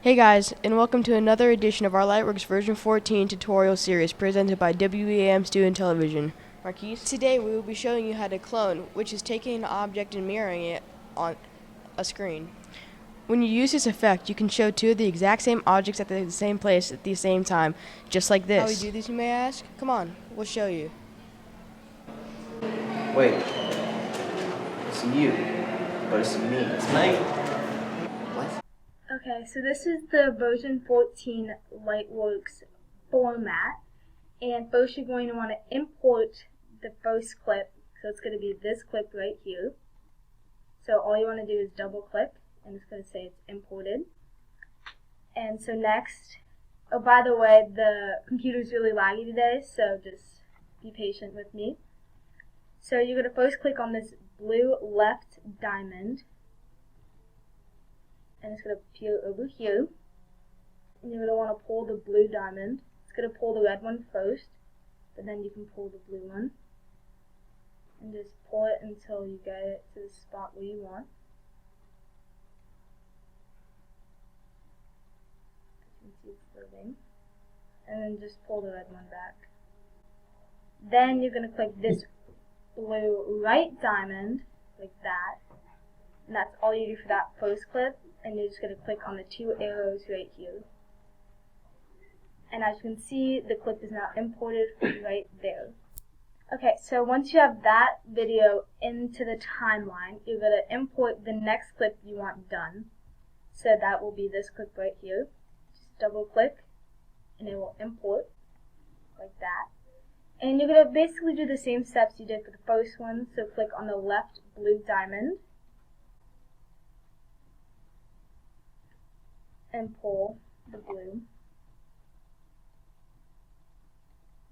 Hey guys, and welcome to another edition of our Lightworks version 14 tutorial series presented by WEAM Student Television. Marquise? Today we will be showing you how to clone, which is taking an object and mirroring it on a screen. When you use this effect, you can show two of the exact same objects at the same place at the same time, just like this. How we do this, you may ask? Come on, we'll show you. Wait, it's you, but it's me. It's me. What? Okay, so this is the version 14 Lightworks format, and first you're going to want to import the first clip, so it's going to be this clip right here. So all you want to do is double click, and it's going to say it's imported. And so next, oh by the way, the computer's really laggy today, so just be patient with me. So you're going to first click on this blue left diamond, and it's going to appear over here. And you're going to want to pull the blue diamond. It's going to pull the red one first, but then you can pull the blue one. And just pull it until you get it to the spot where you want. As you can see, it's loading. And then just pull the red one back. Then you're going to click this blue right diamond, like that. And that's all you do for that first clip. And you're just going to click on the two arrows right here. And as you can see, the clip is now imported right there. Okay, so once you have that video into the timeline, you're going to import the next clip you want done. So that will be this clip right here. Just double click and it will import like that. And you're going to basically do the same steps you did for the first one. So click on the left blue diamond and pull the blue,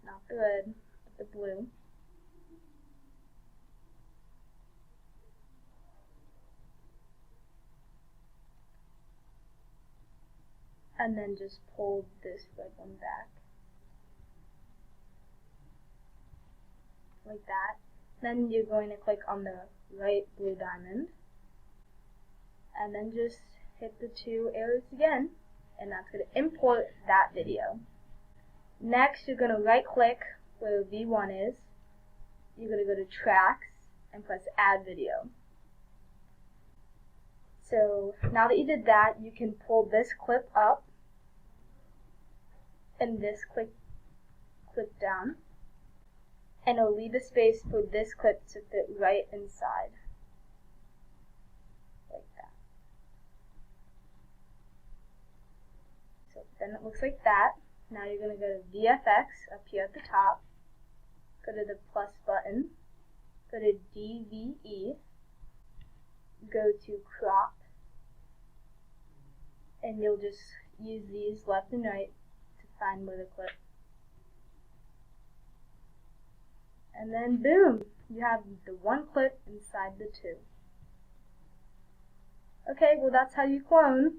not the red, but the blue. And then just pull this red one back, like that. Then you're going to click on the right blue diamond, and then just hit the two arrows again, and that's going to import that video. Next, you're going to right click where V1 is. You're going to go to Tracks and press Add Video. So now that you did that, you can pull this clip up and this clip down, and it'll leave a space for this clip to fit right inside. So then it looks like that. Now you're going to go to VFX up here at the top, go to the plus button, go to DVE, go to crop, and you'll just use these left and right to find where the clip. And then boom, you have the one clip inside the two. Okay, well that's how you clone.